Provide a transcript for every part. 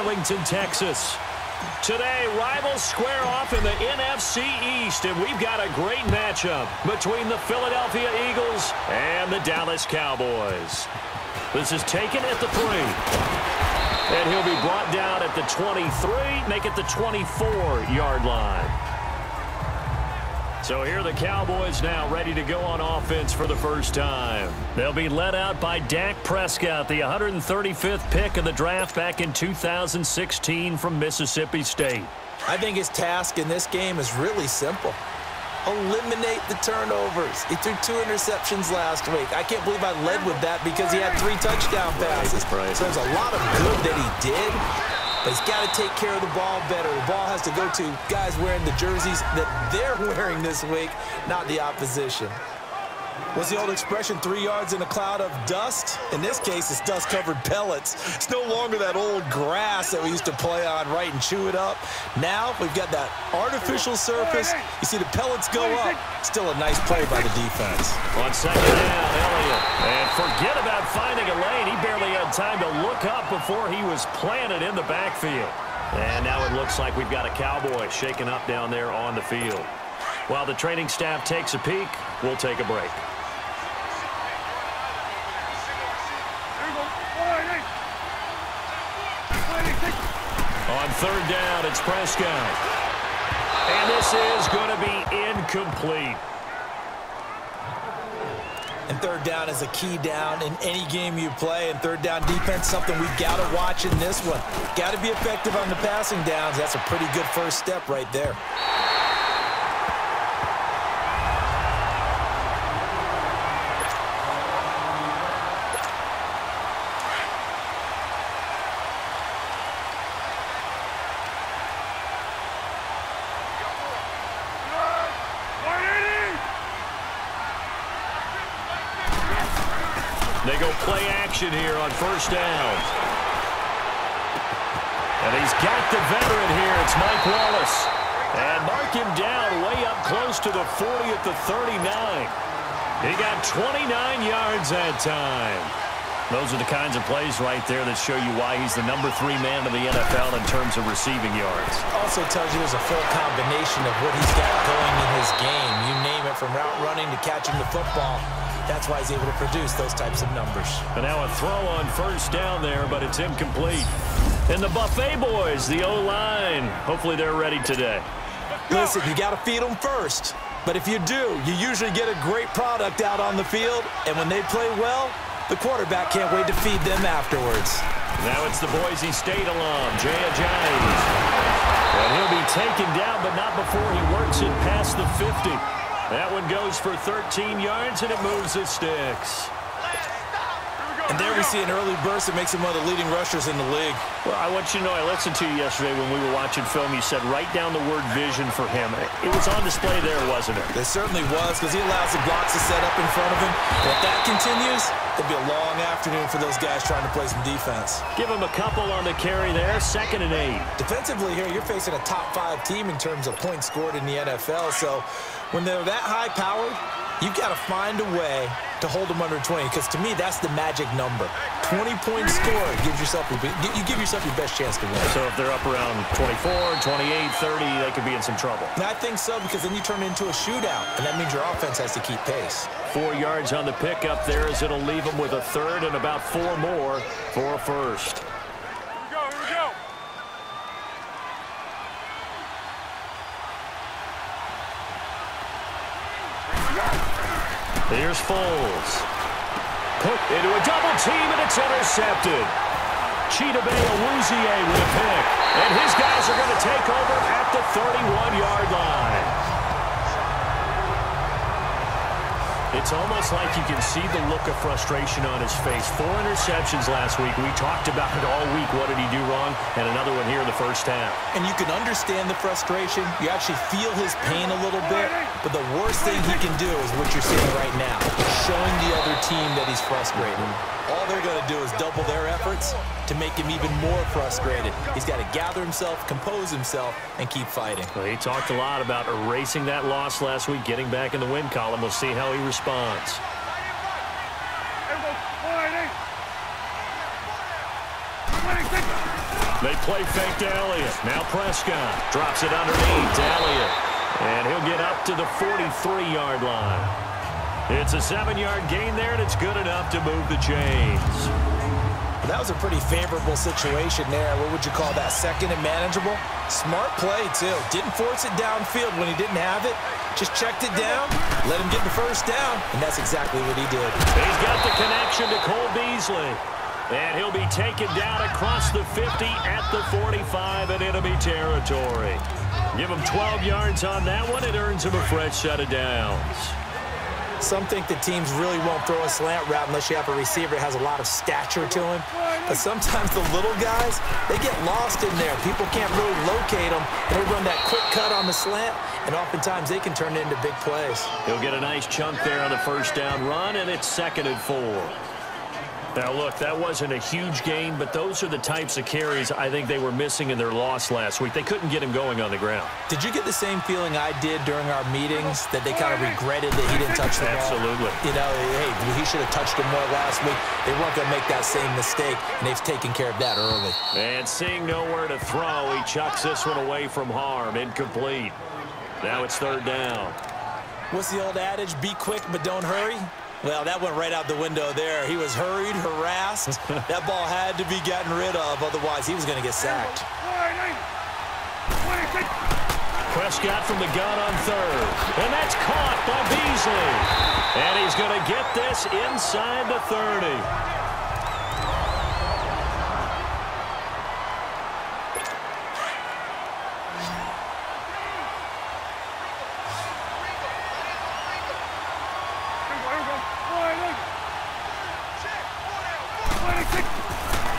Arlington, Texas. Today, rivals square off in the NFC East, and we've got a great matchup between the Philadelphia Eagles and the Dallas Cowboys. This is taken at the 3. And he'll be brought down at the 23, make it the 24-yard line. So here are the Cowboys now ready to go on offense for the first time. They'll be led out by Dak Prescott, the 135th pick of the draft back in 2016 from Mississippi State. I think his task in this game is really simple. Eliminate the turnovers. He threw 2 interceptions last week. I can't believe I led with that because he had 3 touchdown passes. So there's a lot of good that he did. But he's got to take care of the ball better. The ball has to go to guys wearing the jerseys that they're wearing this week, not the opposition. What's the old expression, 3 yards in a cloud of dust? In this case, it's dust-covered pellets. It's no longer that old grass that we used to play on, right, and chew it up. Now we've got that artificial surface. You see the pellets go up. Still a nice play by the defense. On second down, Elliott. And forget about finding a lane. He barely had time to look up before he was planted in the backfield. And now it looks like we've got a Cowboy shaken up down there on the field. While the training staff takes a peek, we'll take a break. On third down, it's Prescott. And this is going to be incomplete. And third down is a key down in any game you play. And third down defense, something we've got to watch in this one. Got to be effective on the passing downs. That's a pretty good first step right there. They go play action here on first down. And he's got the veteran here. It's Mike Wallace. And mark him down way up close to the 40 at the 39. He got 29 yards that time. Those are the kinds of plays right there that show you why he's the number 3 man in the NFL in terms of receiving yards. Also tells you there's a full combination of what he's got going in his game. You name it, from route running to catching the football. That's why he's able to produce those types of numbers. And now a throw on first down there, but it's incomplete. And the Buffet boys, the O-line, hopefully they're ready today. Listen, you got to feed them first. But if you do, you usually get a great product out on the field. And when they play well, the quarterback can't wait to feed them afterwards. Now it's the Boise State alum, Jay Ajayi. And he'll be taken down, but not before he works it past the 50. That one goes for 13 yards, and it moves the sticks. And there we see an early burst that makes him one of the leading rushers in the league. Well, I want you to know, I listened to you yesterday when we were watching film. You said write down the word vision for him. It was on display there, wasn't it? It certainly was, because he allows the blocks to set up in front of him. If that continues, it'll be a long afternoon for those guys trying to play some defense. Give him a couple on the carry there, 2nd and 8. Defensively here, you're facing a top 5 team in terms of points scored in the NFL. So when they're that high-powered, you've got to find a way to hold them under 20, because to me, that's the magic number. 20 points scored gives yourself you give yourself your best chance to win. So if they're up around 24, 28, 30, they could be in some trouble. And I think so, because then you turn it into a shootout, and that means your offense has to keep pace. 4 yards on the pickup there, as it'll leave them with a 3rd and about 4 more for a first. Here we go. Here's Foles. Put into a double team, and it's intercepted. Chidobe Awuzie with a pick. And his guys are going to take over at the 31-yard line. It's almost like you can see the look of frustration on his face. 4 interceptions last week. We talked about it all week. What did he do wrong? And another one here in the first half. And you can understand the frustration. You actually feel his pain a little bit. But the worst thing he can do is what you're seeing right now. Showing the other team that he's frustrated. All they're going to do is double their efforts to make him even more frustrated. He's got to gather himself, compose himself, and keep fighting. Well, he talked a lot about erasing that loss last week, getting back in the win column. We'll see how he responds. They play fake to Elliott. Now Prescott drops it underneath to Elliott. And he'll get up to the 43-yard line. It's a 7-yard gain there, and it's good enough to move the chains. That was a pretty favorable situation there. What would you call that? Second and manageable? Smart play, too. Didn't force it downfield when he didn't have it. Just checked it down, let him get the first down, and that's exactly what he did. He's got the connection to Cole Beasley. And he'll be taken down across the 50 at the 45 in enemy territory. Give him 12 yards on that one. It earns him a fresh set of downs. Some think that teams really won't throw a slant route unless you have a receiver that has a lot of stature to him. But sometimes the little guys, they get lost in there. People can't really locate them, and they run that quick cut on the slant, and oftentimes they can turn it into big plays. He'll get a nice chunk there on the first down run, and it's 2nd and 4. Now, look, that wasn't a huge gain, but those are the types of carries I think they were missing in their loss last week. They couldn't get him going on the ground. Did you get the same feeling I did during our meetings, that they kind of regretted that he didn't touch the ball? Absolutely. You know, hey, he should have touched him more last week. They weren't going to make that same mistake, and they've taken care of that early. And seeing nowhere to throw, he chucks this one away from harm. Incomplete. Now it's 3rd down. What's the old adage? Be quick, but don't hurry? Well, that went right out the window there. He was hurried, harassed. That ball had to be gotten rid of, otherwise he was going to get sacked. Prescott from the gun on 3rd. And that's caught by Beasley. And he's going to get this inside the 30.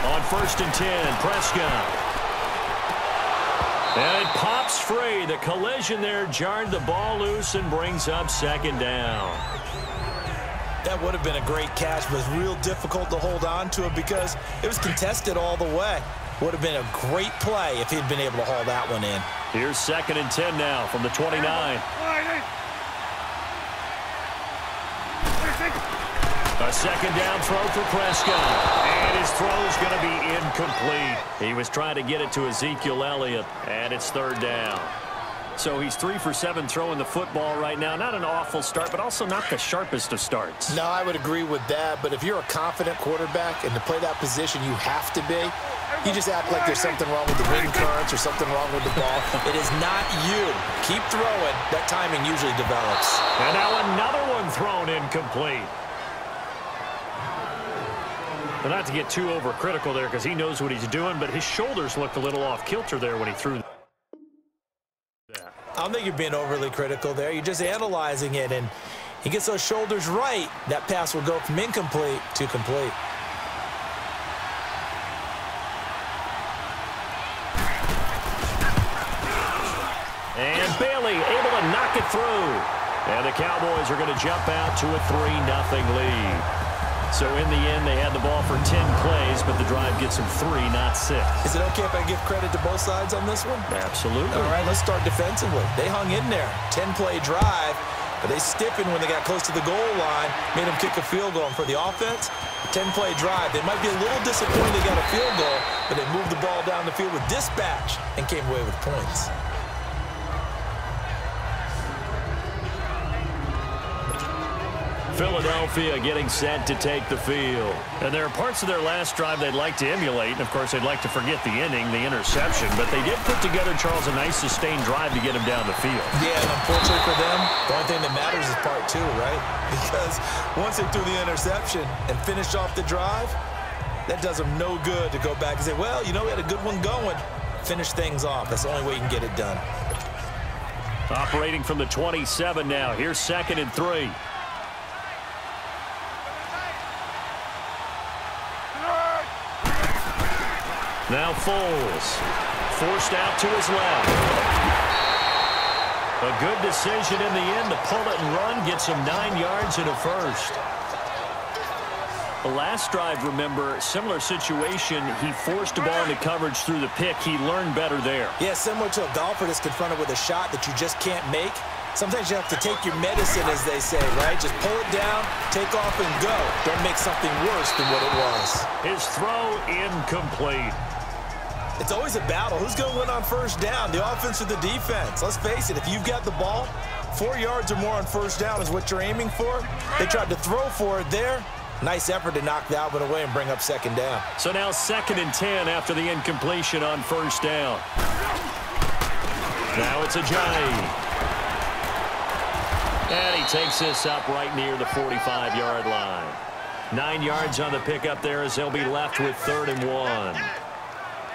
On 1st and 10, Prescott. And it pops free. The collision there jarred the ball loose and brings up 2nd down. That would have been a great catch, but it was real difficult to hold on to it because it was contested all the way. Would have been a great play if he'd been able to haul that one in. Here's 2nd and 10 now from the 29. A 2nd down throw for Prescott. And his throw's going to be incomplete. He was trying to get it to Ezekiel Elliott, and it's 3rd down. So he's 3 for 7 throwing the football right now. Not an awful start, but also not the sharpest of starts. No, I would agree with that. But if you're a confident quarterback and to play that position you have to be, you just act like there's something wrong with the wind currents or something wrong with the ball. It is not you. Keep throwing. That timing usually develops. And now another one thrown incomplete. But not to get too overcritical there because he knows what he's doing, but his shoulders looked a little off kilter there when he threw that. I don't think you're being overly critical there. You're just analyzing it, and he gets those shoulders right. That pass will go from incomplete to complete. And Bailey able to knock it through. And the Cowboys are going to jump out to a 3-0 lead. So in the end, they had the ball for 10 plays, but the drive gets them 3, not 6. Is it okay if I give credit to both sides on this one? Absolutely. All right, let's start defensively. They hung in there. 10-play drive, but they stiffened when they got close to the goal line, made them kick a field goal. And for the offense, 10-play drive. They might be a little disappointed they got a field goal, but they moved the ball down the field with dispatch and came away with points. Philadelphia getting set to take the field. And there are parts of their last drive they'd like to emulate, and of course they'd like to forget the inning, the interception, but they did put together, Charles, a nice sustained drive to get him down the field. Yeah, and unfortunately for them, the only thing that matters is part 2, right? Because once they threw the interception and finished off the drive, that does them no good to go back and say, well, you know, we had a good one going. Finish things off. That's the only way you can get it done. Operating from the 27 now. Here's 2nd and 3. Now Foles, forced out to his left. A good decision in the end to pull it and run, gets him 9 yards and a first. The last drive, remember, similar situation. He forced the ball into coverage through the pick. He learned better there. Yeah, similar to a golfer that's confronted with a shot that you just can't make. Sometimes you have to take your medicine, as they say, right? Just pull it down, take off, and go. Don't make something worse than what it was. His throw incomplete. It's always a battle. Who's going to win on first down, the offense or the defense? Let's face it, if you've got the ball, 4 yards or more on first down is what you're aiming for. They tried to throw for it there. Nice effort to knock that one away and bring up second down. So now 2nd and 10 after the incompletion on first down. Now it's Ajayi. And he takes this up right near the 45-yard line. 9 yards on the pickup there as they'll be left with 3rd and 1.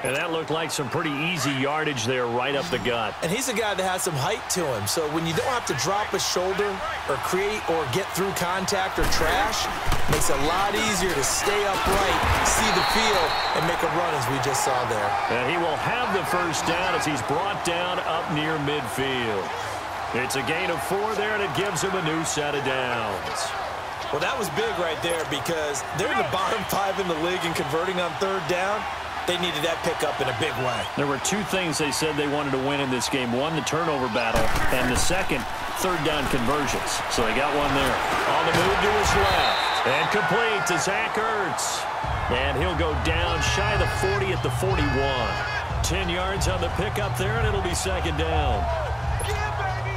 And that looked like some pretty easy yardage there right up the gut. And he's a guy that has some height to him. So when you don't have to drop a shoulder or create or get through contact or trash, it makes it a lot easier to stay upright, see the field, and make a run as we just saw there. And he will have the first down as he's brought down up near midfield. It's a gain of 4 there, and it gives him a new set of downs. Well, that was big right there because they're in the bottom 5 in the league in converting on 3rd down. They needed that pickup in a big way. There were 2 things they said they wanted to win in this game. One, the turnover battle, and the second, 3rd down conversions. So they got one there. On the move to his left. And complete to Zach Ertz. And he'll go down shy of the 40 at the 41. 10 yards on the pickup there, and it'll be 2nd down.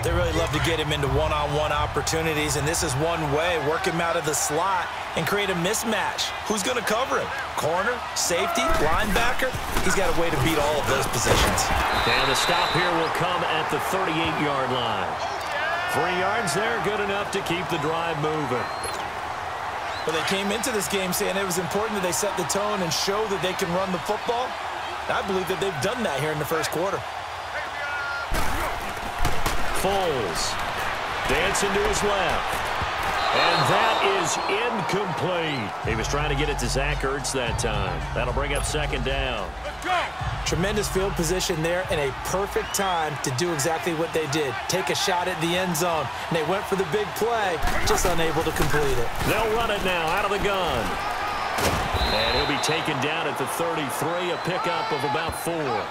They really love to get him into one-on-one opportunities, and this is one way. Work him out of the slot and create a mismatch. Who's going to cover him? Corner, safety, linebacker? He's got a way to beat all of those positions. And the stop here will come at the 38-yard line. 3 yards there, good enough to keep the drive moving. Well, they came into this game saying it was important that they set the tone and show that they can run the football. I believe that they've done that here in the first quarter. Foles dancing to his left. And that is incomplete. He was trying to get it to Zach Ertz that time. That'll bring up 2nd down. Let's go. Tremendous field position there and a perfect time to do exactly what they did. Take a shot at the end zone. And they went for the big play, just unable to complete it. They'll run it now out of the gun. And he'll be taken down at the 33, a pickup of about 4.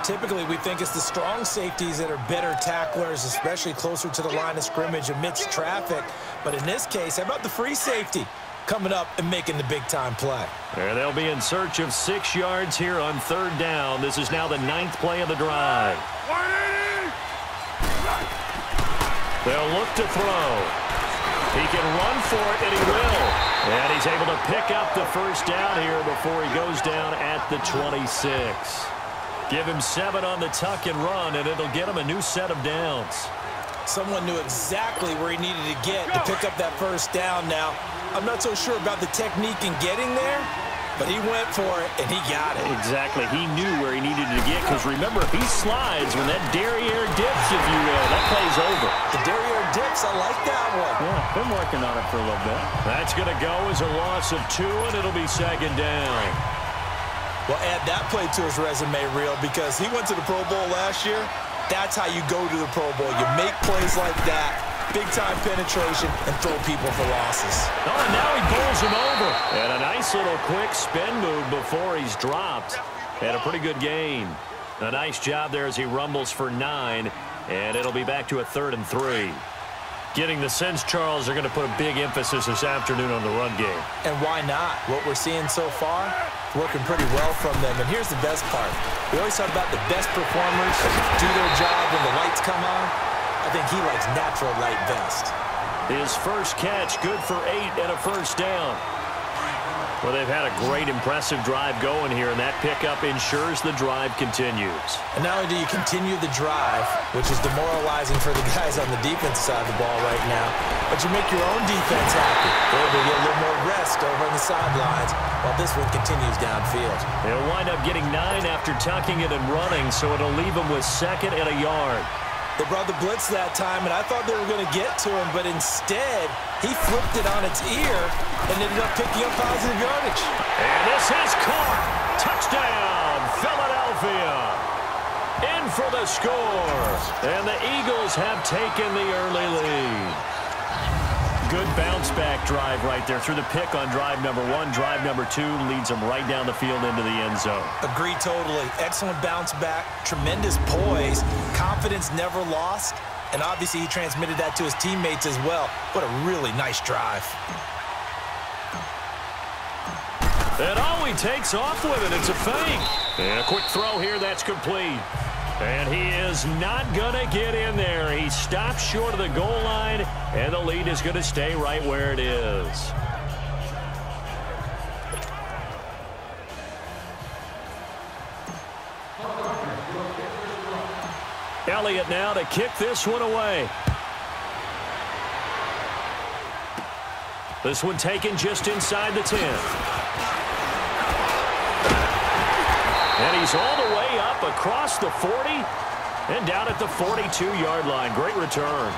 Typically, we think it's the strong safeties that are better tacklers, especially closer to the line of scrimmage amidst traffic. But in this case, how about the free safety coming up and making the big-time play? And they'll be in search of 6 yards here on 3rd down. This is now the 9th play of the drive. 180. They'll look to throw. He can run for it, and he will. And he's able to pick up the first down here before he goes down at the 26. Give him 7 on the tuck and run, and it'll get him a new set of downs. Someone knew exactly where he needed to get to pick up that first down now. I'm not so sure about the technique in getting there, but he went for it, and he got it. Exactly. He knew where he needed to get, because remember, if he slides when that derriere dips, if you will, that play's over. The derriere dips, I like that one. Yeah, been working on it for a little bit. That's going to go as a loss of 2, and it'll be 2nd down. Well, add that play to his resume reel because he went to the Pro Bowl last year. That's how you go to the Pro Bowl. You make plays like that, big-time penetration, and throw people for losses. Oh, and now he bowls him over. And a nice little quick spin move before he's dropped. And a pretty good gain. A nice job there as he rumbles for 9. And it'll be back to a 3rd and 3. Getting the sense, Charles, they're going to put a big emphasis this afternoon on the run game. And why not? What we're seeing so far, working pretty well from them. And here's the best part. We always talk about the best performers do their job when the lights come on. I think he likes natural light best. His first catch, good for 8 and a first down. Well, they've had a great, impressive drive going here, and that pickup ensures the drive continues. And not only do you continue the drive, which is demoralizing for the guys on the defensive side of the ball right now, but you make your own defense happy. They're able to get a little more rest over on the sidelines while this one continues downfield. They'll wind up getting 9 after tucking it and running, so it'll leave them with 2nd and a yard. They brought the blitz that time, and I thought they were going to get to him, but instead, he flipped it on its ear and ended up picking up positive yardage. And this is caught. Touchdown, Philadelphia. In for the score. And the Eagles have taken the early lead. Good bounce-back drive right there through the pick on drive number 1. Drive number 2 leads them right down the field into the end zone. Agree totally. Excellent bounce back, tremendous poise, confidence never lost, and obviously he transmitted that to his teammates as well. What a really nice drive. And oh, he takes off with it. It's a fake. And a quick throw here that's complete. And he is not going to get in there. He stops short of the goal line, and the lead is going to stay right where it is. Elliott now to kick this one away. This one taken just inside the 10. And he's all the way up across the 40 and down at the 42-yard line. Great return.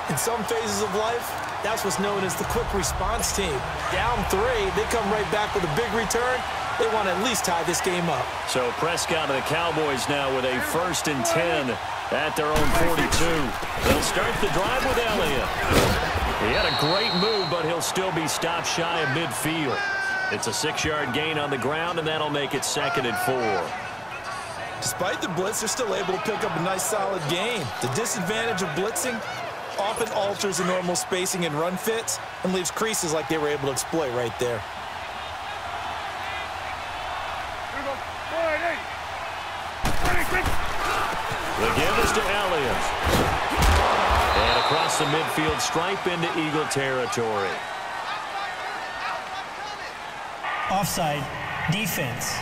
In some phases of life, that's what's known as the quick response team. Down 3, they come right back with a big return. They want to at least tie this game up. So Prescott and the Cowboys now with a 1st and 10 at their own 42. They'll start the drive with Elliott. He had a great move, but he'll still be stopped shy of midfield. It's a 6-yard gain on the ground, and that'll make it 2nd and 4. Despite the blitz, they're still able to pick up a nice, solid gain. The disadvantage of blitzing often alters the normal spacing and run fits and leaves creases like they were able to exploit right there. The give is to Elliott. And across the midfield stripe into Eagle territory. Offside, defense.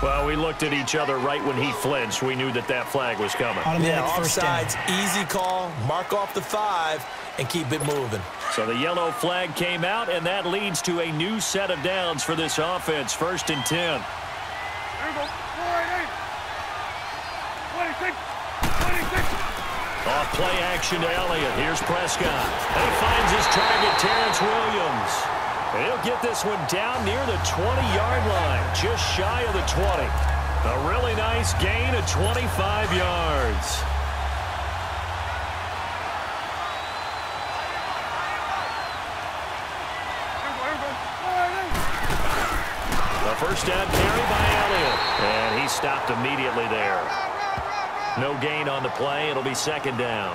Well, we looked at each other right when he flinched. We knew that that flag was coming. Yeah, offsides, easy call, mark off the 5, and keep it moving. So the yellow flag came out, and that leads to a new set of downs for this offense. 1st and 10. Off play action to Elliott. Here's Prescott. And he finds his target, Terrence Williams. And he'll get this one down near the 20-yard line, just shy of the 20. A really nice gain of 25 yards. The first down carry by Elliott. And he stopped immediately there. No gain on the play. It'll be 2nd down.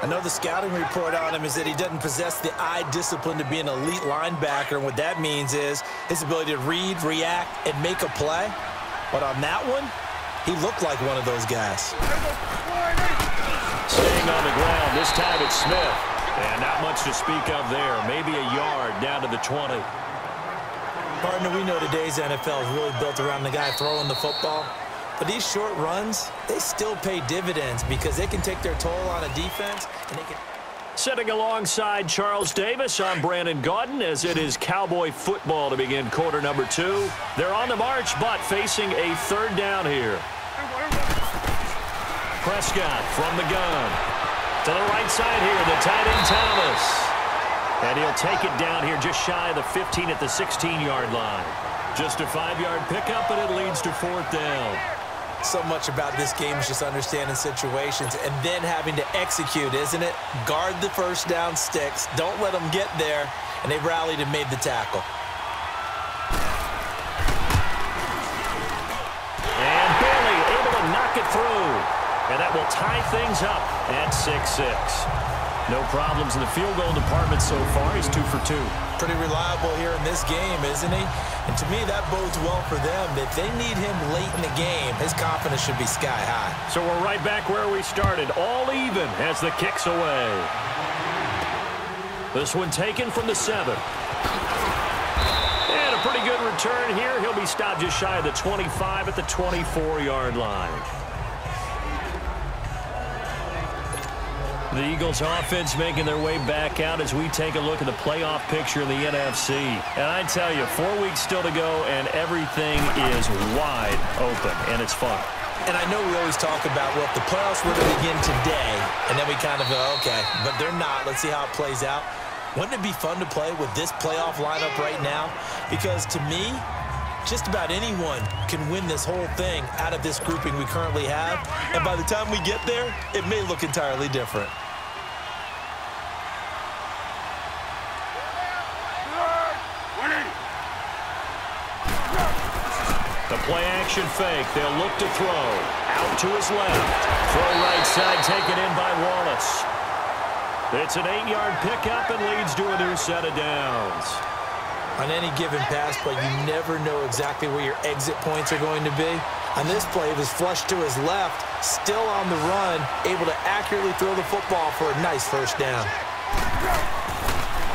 I know the scouting report on him is that he doesn't possess the eye discipline to be an elite linebacker. And what that means is his ability to read, react, and make a play. But on that one, he looked like one of those guys. Staying on the ground. This time it's Smith. And not much to speak of there. Maybe a yard down to the 20. Partner, we know today's NFL is really built around the guy throwing the football. But these short runs, they still pay dividends because they can take their toll on a defense. And they can. Sitting alongside Charles Davis, I'm Brandon Gaudin as it is Cowboy football to begin quarter number 2. They're on the march, but facing a 3rd down here. Prescott from the gun. To the right side here, the tight end Thomas. And he'll take it down here just shy of the 15 at the 16-yard line. Just a 5-yard pickup, and it leads to 4th down. So much about this game is just understanding situations and then having to execute, isn't it? Guard the first down sticks. Don't let them get there. And they rallied and made the tackle. And Bailey able to knock it through. And that will tie things up at 6-6. No problems in the field goal department so far. He's 2 for 2. Pretty reliable here in this game, isn't he? And to me, that bodes well for them. If they need him late in the game, his confidence should be sky high. So we're right back where we started, all even as the kick's away. This one taken from the 7. And a pretty good return here. He'll be stopped just shy of the 25 at the 24-yard line. The Eagles offense making their way back out as we take a look at the playoff picture in the NFC. And I tell you, 4 weeks still to go, and everything is wide open, and it's fun. And I know we always talk about, well, if the playoffs were to begin today, and then we kind of go, okay, but they're not. Let's see how it plays out. Wouldn't it be fun to play with this playoff lineup right now? Because to me, just about anyone can win this whole thing out of this grouping we currently have. And by the time we get there, it may look entirely different. The play action fake. They'll look to throw. Out to his left. Throw right side taken in by Wallace. It's an 8-yard pickup and leads to a new set of downs. On any given pass play, you never know exactly where your exit points are going to be. On this play, it was flushed to his left, still on the run, able to accurately throw the football for a nice first down.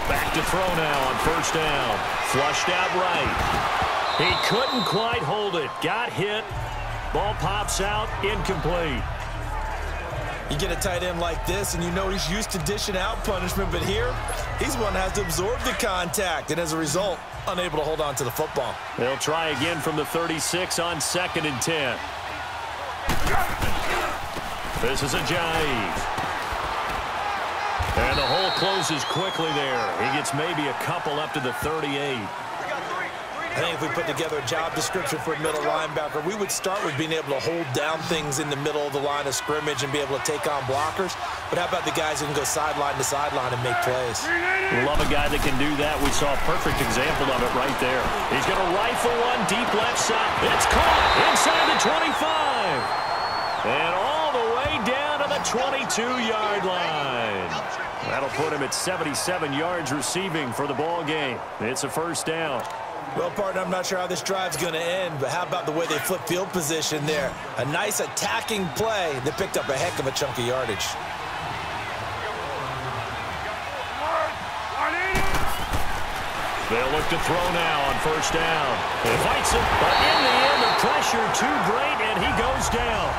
Back to throw now on first down. Flushed out right. He couldn't quite hold it. Got hit. Ball pops out, incomplete. You get a tight end like this, and you know he's used to dishing out punishment, but here, he's one that has to absorb the contact, and as a result, unable to hold on to the football. They'll try again from the 36 on 2nd and 10. This is a jive. And the hole closes quickly there. He gets maybe a couple up to the 38. I think if we put together a job description for a middle linebacker, we would start with being able to hold down things in the middle of the line of scrimmage and be able to take on blockers. But how about the guys who can go sideline to sideline and make plays? Love a guy that can do that. We saw a perfect example of it right there. He's going to rifle one deep left side. It's caught inside the 25. And all the way down to the 22-yard line. That'll put him at 77 yards receiving for the ball game. It's a first down. Well, partner, I'm not sure how this drive's going to end, but how about the way they flip field position there? A nice attacking play that picked up a heck of a chunk of yardage. They'll look to throw now on first down. He fights it, but in the end, the pressure too great, and he goes down.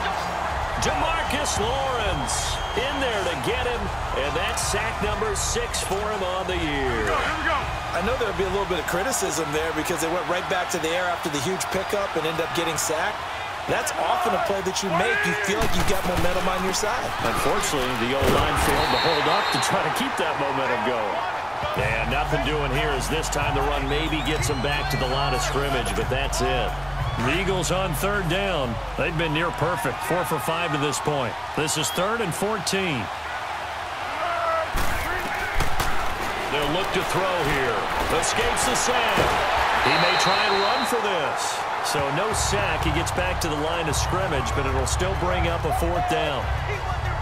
Jamarcus Lawrence in there to get him, and that's sack number 6 for him on the year. Here we go. I know there'll be a little bit of criticism there because they went right back to the air after the huge pickup and ended up getting sacked. That's often a play that you make. You feel like you've got momentum on your side. Unfortunately, the O-line failed to hold up to try to keep that momentum going. And nothing doing here as this time the run maybe gets them back to the line of scrimmage, but that's it. The Eagles on third down. They've been near perfect, 4 for 5 to this point. This is 3rd and 14. They'll look to throw here. Escapes the sack. He may try and run for this. So no sack. He gets back to the line of scrimmage, but it'll still bring up a 4th down.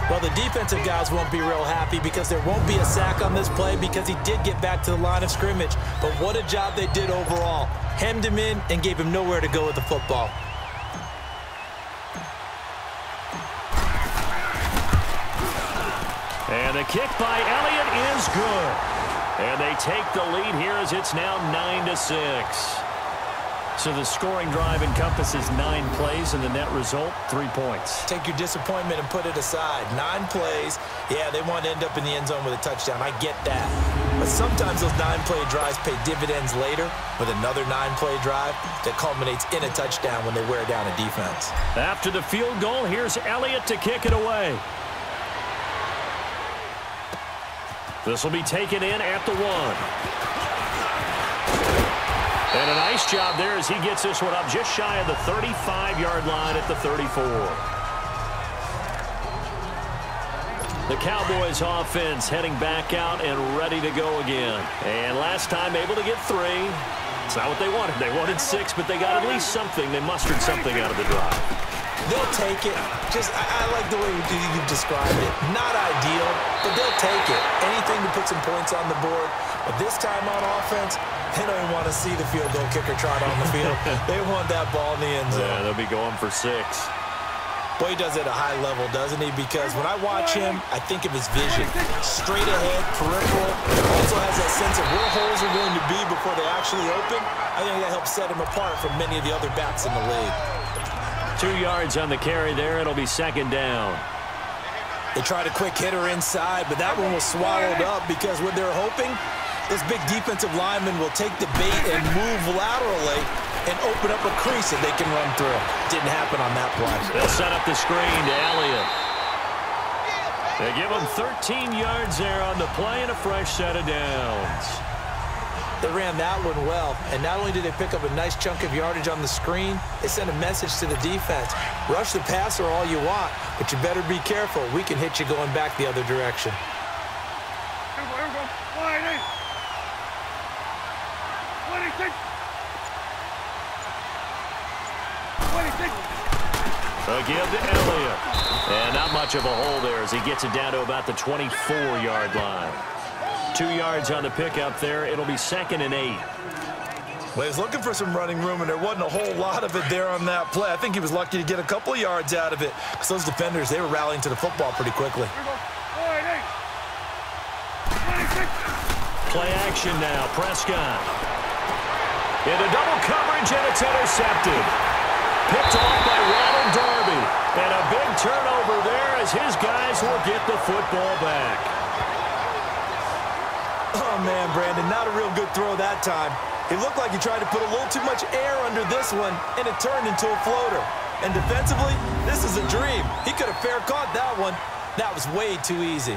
Well, the defensive guys won't be real happy because there won't be a sack on this play because he did get back to the line of scrimmage. But what a job they did overall. Hemmed him in and gave him nowhere to go with the football. And the kick by Elliott is good. And they take the lead here as it's now 9-6. So the scoring drive encompasses 9 plays, and the net result, 3 points. Take your disappointment and put it aside. 9 plays. Yeah, they want to end up in the end zone with a touchdown. I get that. But sometimes those 9-play drives pay dividends later with another 9-play drive that culminates in a touchdown when they wear down a defense. After the field goal, here's Elliott to kick it away. This will be taken in at the 1. And a nice job there as he gets this one up just shy of the 35-yard line at the 34. The Cowboys offense heading back out and ready to go again. And last time able to get 3. It's not what they wanted. They wanted 6, but they got at least something. They mustered something out of the drive. They'll take it. I like the way you've described it. Not ideal, but they'll take it. Anything to put some points on the board. But this time on offense, they don't even want to see the field goal kicker trot on the field. They want that ball in the end zone. Yeah, they'll be going for 6. Boy, he does it at a high level, doesn't he? Because when I watch him, I think of his vision. Straight ahead, peripheral. Also has that sense of where holes are going to be before they actually open. I think that helps set him apart from many of the other backs in the league. 2 yards on the carry there. It'll be 2nd down. They tried a quick hitter inside, but that one was swallowed up because what they're hoping, this big defensive lineman will take the bait and move laterally and open up a crease that they can run through. Didn't happen on that play. They'll set up the screen to Elliott. They give him 13 yards there on the play and a fresh set of downs. They ran that one well, and not only did they pick up a nice chunk of yardage on the screen, they sent a message to the defense. Rush the passer all you want, but you better be careful. We can hit you going back the other direction. Here we go. 26. 26. Again to Elliott. And not much of a hole there as he gets it down to about the 24-yard line. 2 yards on the pickup there. It'll be 2nd and 8. Well, he was looking for some running room, and there wasn't a whole lot of it there on that play. I think he was lucky to get a couple yards out of it, because those defenders, they were rallying to the football pretty quickly. Play action now. Prescott. Into double coverage, and it's intercepted. Picked off by Ronald Darby. And a big turnover there as his guys will get the football back. Oh, man, Brandon, not a real good throw that time. It looked like he tried to put a little too much air under this one, and it turned into a floater. And defensively, this is a dream. He could have fair caught that one. That was way too easy.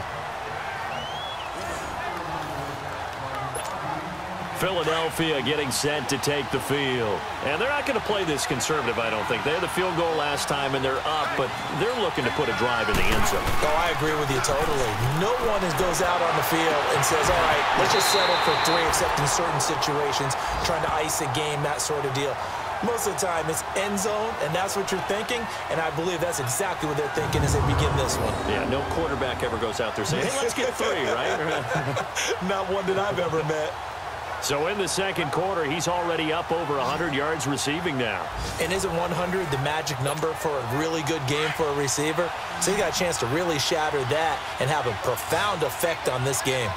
Philadelphia getting set to take the field. And they're not going to play this conservative, I don't think. They had the field goal last time, and they're up, but they're looking to put a drive in the end zone. Oh, I agree with you totally. No one goes out on the field and says, all right, let's just settle for 3, except in certain situations, trying to ice a game, that sort of deal. Most of the time, it's end zone, and that's what you're thinking, and I believe that's exactly what they're thinking as they begin this one. Yeah, no quarterback ever goes out there saying, hey, let's get 3, right? Not one that I've ever met. So in the second quarter, he's already up over 100 yards receiving now. And isn't 100 the magic number for a really good game for a receiver? So he got a chance to really shatter that and have a profound effect on this game.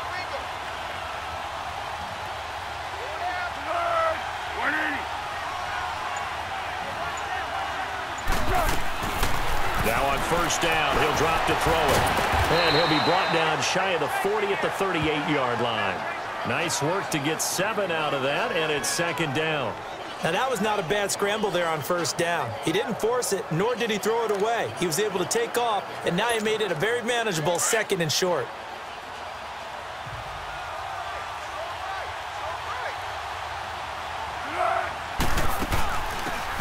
Now on first down, he'll drop to throw it. And he'll be brought down shy of the 40 at the 38-yard line. Nice work to get 7 out of that, and it's second down. Now, that was not a bad scramble there on first down. He didn't force it, nor did he throw it away. He was able to take off, and now he made it a very manageable 2nd and short.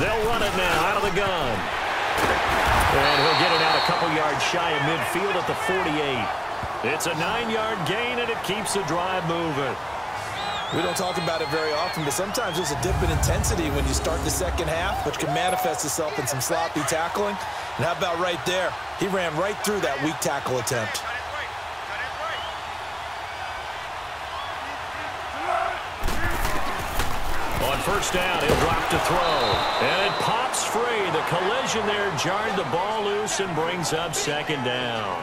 They'll run it now out of the gun. And he'll get it out a couple yards shy of midfield at the 48. It's a 9-yard gain, and it keeps the drive moving. We don't talk about it very often, but sometimes there's a dip in intensity when you start the second half, which can manifest itself in some sloppy tackling. And how about right there? He ran right through that weak tackle attempt. On first down, he'll drop to throw. And it pops free. The collision there jarred the ball loose and brings up second down.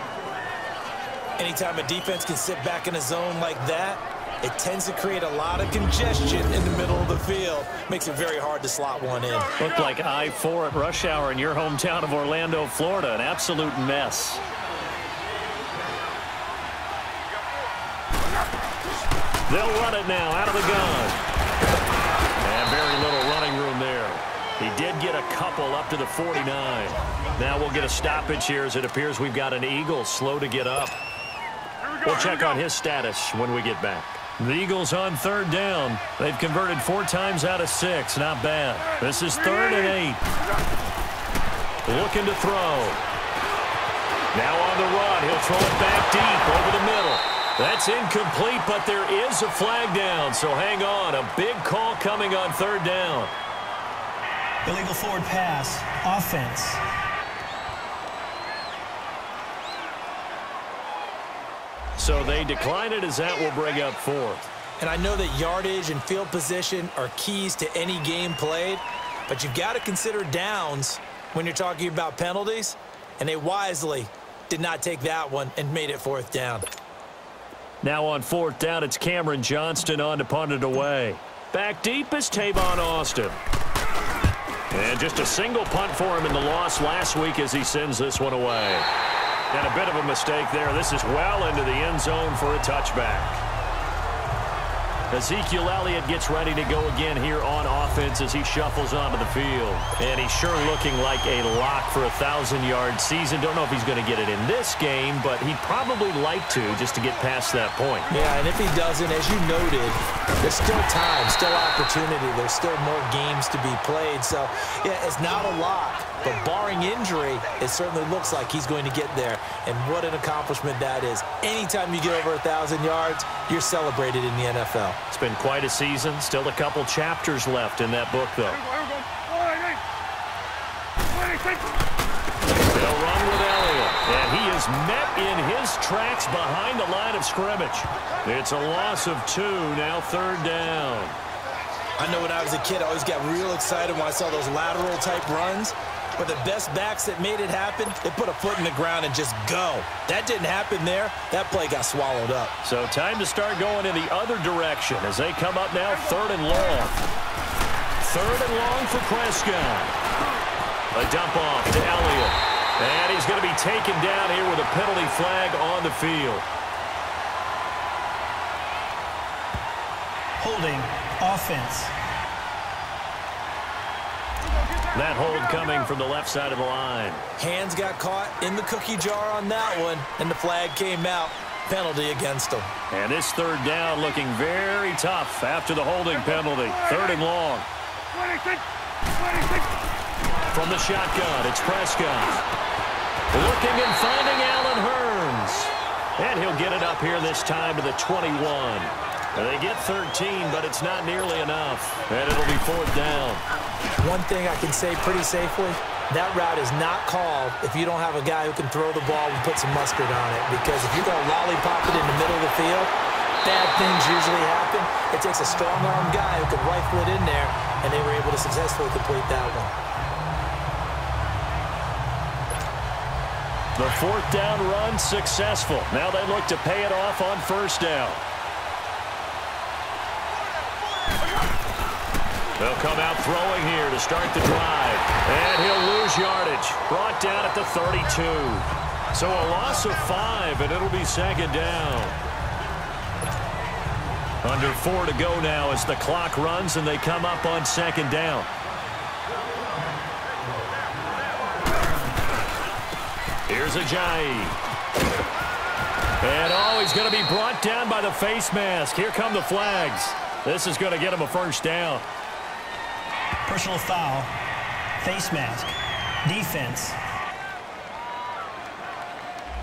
Anytime a defense can sit back in a zone like that, it tends to create a lot of congestion in the middle of the field. Makes it very hard to slot one in. Looked like I-4 at rush hour in your hometown of Orlando, Florida. An absolute mess. They'll run it now out of the gun. And very little running room there. He did get a couple up to the 49. Now we'll get a stoppage here as it appears we've got an Eagle slow to get up. We'll check on his status when we get back. The Eagles on third down. They've converted 4 times out of 6. Not bad. This is 3rd and 8. Looking to throw. Now on the run. He'll throw it back deep over the middle. That's incomplete, but there is a flag down, so hang on. A big call coming on third down. Illegal forward pass. Offense. So they decline it as that will bring up 4th. And I know that yardage and field position are keys to any game played, but you've got to consider downs when you're talking about penalties, and they wisely did not take that one and made it 4th down. Now on 4th down, it's Cameron Johnston on to punt it away. Back deep is Tavon Austin. And just a single punt for him in the loss last week as he sends this one away. And a bit of a mistake there. This is well into the end zone for a touchback. Ezekiel Elliott gets ready to go again here on offense as he shuffles onto the field. And he's sure looking like a lock for a 1,000-yard season. Don't know if he's going to get it in this game, but he'd probably like to just to get past that point. Yeah, and if he doesn't, as you noted, there's still time, still opportunity. There's still more games to be played. So, yeah, it's not a lock, but barring injury, it certainly looks like he's going to get there. And what an accomplishment that is. Anytime you get over 1,000 yards, you're celebrated in the NFL. It's been quite a season. Still a couple chapters left in that book, though. They'll run with Elliott, and he is met in his tracks behind the line of scrimmage. It's a loss of 2, now 3rd down. I know when I was a kid, I always got real excited when I saw those lateral-type runs. But the best backs that made it happen, they put a foot in the ground and just go. That didn't happen there. That play got swallowed up. So time to start going in the other direction as they come up now 3rd and long. 3rd and long for Prescott. A dump off to Elliott. And he's going to be taken down here with a penalty flag on the field. Holding offense. That hold coming from the left side of the line. Hands got caught in the cookie jar on that one, and the flag came out. Penalty against them. And this 3rd down looking very tough after the holding penalty. 3rd and long. 26. 26. From the shotgun, it's Prescott. Looking and finding Allen Hurns. And he'll get it up here this time to the 21. They get 13, but it's not nearly enough. And it'll be 4th down. One thing I can say pretty safely, that route is not called if you don't have a guy who can throw the ball and put some mustard on it. Because if you're going to lollipop it in the middle of the field, bad things usually happen. It takes a strong-arm guy who can rifle it in there, and they were able to successfully complete that one. The 4th down run successful. Now they look to pay it off on 1st down. They'll come out throwing here to start the drive. And he'll lose yardage. Brought down at the 32. So a loss of 5, and it'll be 2nd down. Under 4 to go now as the clock runs, and they come up on 2nd down. Here's Ajayi. And he's going to be brought down by the face mask. Here come the flags. This is going to get him a 1st down. Personal foul. Face mask. Defense.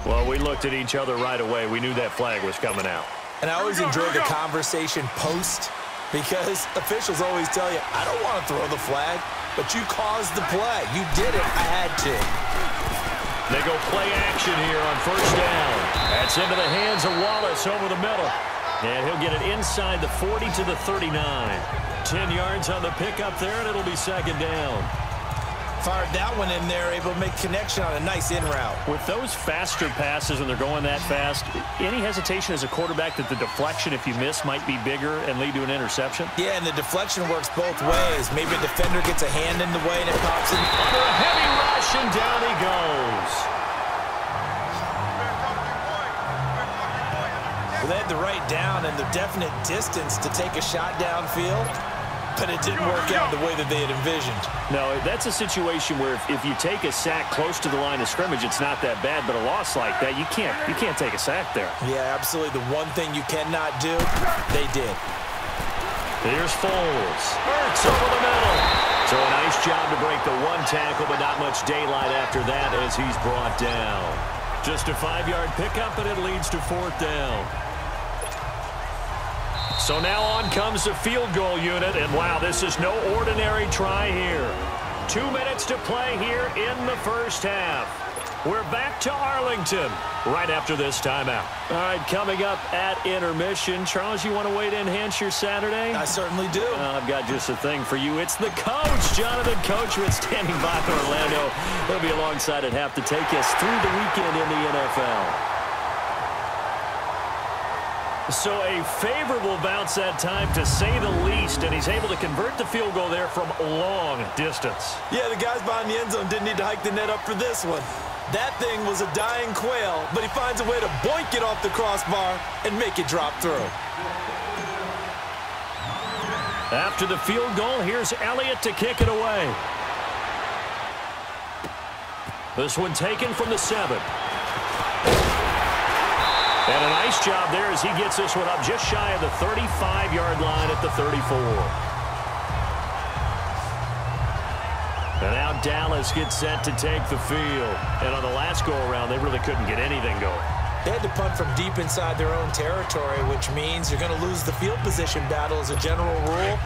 Well, we looked at each other right away. We knew that flag was coming out. And I always enjoy the conversation post because officials always tell you, I don't want to throw the flag, but you caused the play. You did it. I had to. They go play action here on 1st down. That's into the hands of Wallace over the middle. And he'll get it inside the 40 to the 39. 10 yards on the pickup there, and it'll be 2nd down. Fired that one in there, able to make connection on a nice in route. With those faster passes and they're going that fast, any hesitation as a quarterback that the deflection, if you miss, might be bigger and lead to an interception? Yeah, and the deflection works both ways. Maybe a defender gets a hand in the way and it pops in. Under a heavy rush, and down he goes. Well, they had the right down and the definite distance to take a shot downfield, but it didn't work out the way that they had envisioned. No, that's a situation where if you take a sack close to the line of scrimmage, it's not that bad, but a loss like that, you can't take a sack there. Yeah, absolutely. The one thing you cannot do, they did. Here's Foles. Hurts over the middle. So a nice job to break the 1 tackle, but not much daylight after that as he's brought down. Just a 5-yard pickup, and it leads to 4th down. So now on comes the field goal unit, and wow, this is no ordinary try here. 2 minutes to play here in the 1st half. We're back to Arlington right after this timeout. All right, coming up at intermission. Charles, you want to wait to enhance your Saturday? I certainly do. I've got just a thing for you. It's the coach, Jonathan Coachman, standing by in Orlando. He'll be alongside at half to take us through the weekend in the NFL. So a favorable bounce that time, to say the least, and he's able to convert the field goal there from long distance. Yeah, the guys behind the end zone didn't need to hike the net up for this one. That thing was a dying quail, but he finds a way to boink it off the crossbar and make it drop through. After the field goal, here's Elliott to kick it away. This one taken from the 7. And a nice job there as he gets this one up just shy of the 35-yard line at the 34. And now Dallas gets set to take the field. And on the last go-around, they really couldn't get anything going. They had to punt from deep inside their own territory, which means you're going to lose the field position battle as a general rule.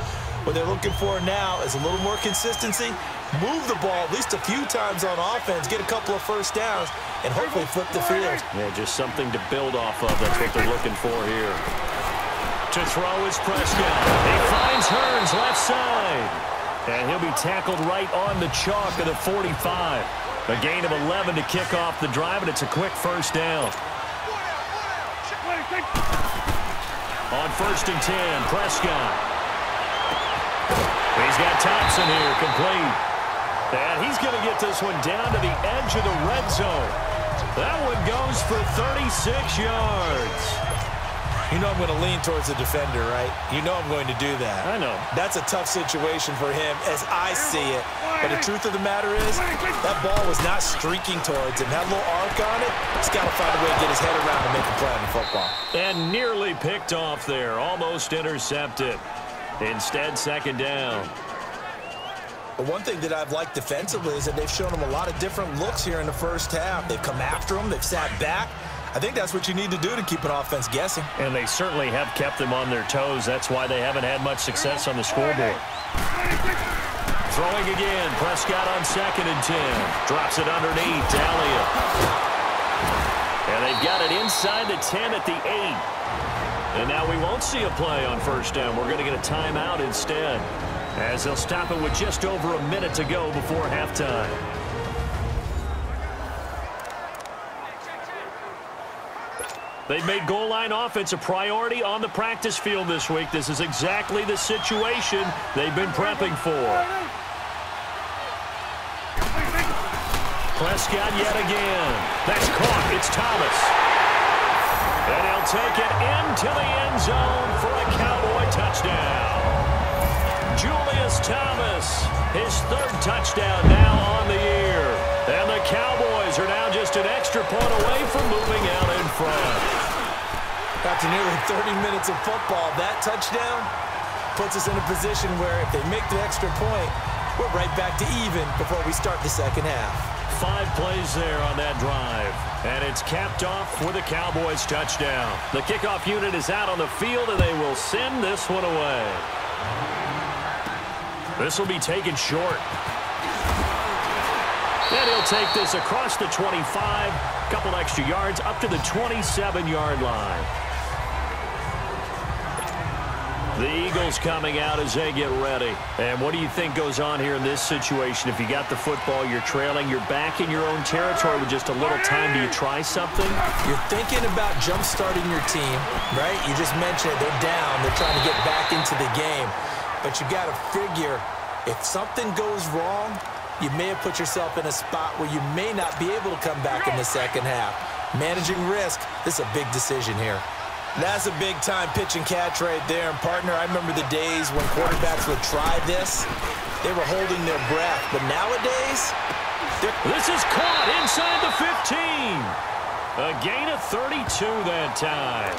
What they're looking for now is a little more consistency, move the ball at least a few times on offense, get a couple of 1st downs, and hopefully flip the field. Yeah, just something to build off of. That's what they're looking for here. To throw is Prescott. He finds Hearns left side. And he'll be tackled right on the chalk of the 45. A gain of 11 to kick off the drive, and it's a quick first down. On 1st and 10, Prescott. He's got Thompson here, complete. And he's going to get this one down to the edge of the red zone. That one goes for 36 yards. You know I'm going to lean towards the defender, right? You know I'm going to do that. I know. That's a tough situation for him as I see it. But the truth of the matter is, that ball was not streaking towards him. That little arc on it, he's got to find a way to get his head around and make a play on the football. And nearly picked off there. Almost intercepted. Instead, 2nd down. But one thing that I've liked defensively is that they've shown him a lot of different looks here in the first half. They've come after him. They've sat back. I think that's what you need to do to keep an offense guessing. And they certainly have kept them on their toes. That's why they haven't had much success on the scoreboard. Throwing again. Prescott on 2nd and 10. Drops it underneath to Elliott. And they've got it inside the 10 at the 8. And now we won't see a play on 1st down. We're going to get a timeout instead, as they'll stop it with just over a minute to go before halftime. They've made goal line offense a priority on the practice field this week. This is exactly the situation they've been prepping for. Prescott yet again. That's caught. It's Thomas. And he'll take it into the end zone for a Cowboy touchdown. Julius Thomas, his 3rd touchdown now on the year. And the Cowboys are now just an extra point away from moving out in front. After nearly 30 minutes of football, that touchdown puts us in a position where if they make the extra point, we're right back to even before we start the 2nd half. 5 plays there on that drive. And it's capped off with a Cowboys touchdown. The kickoff unit is out on the field, and they will send this one away. This will be taken short. And he'll take this across the 25, a couple extra yards up to the 27-yard line. The Eagles coming out as they get ready. And what do you think goes on here in this situation? If you got the football, you're trailing, you're back in your own territory with just a little time. Do you try something? You're thinking about jump-starting your team, right? You just mentioned it. They're down. They're trying to get back into the game. But you got to figure, if something goes wrong, you may have put yourself in a spot where you may not be able to come back in the 2nd half. Managing risk, this is a big decision here. That's a big-time pitch and catch right there. And, partner, I remember the days when quarterbacks would try this. They were holding their breath. But nowadays, this is caught inside the 15. A gain of 32 that time.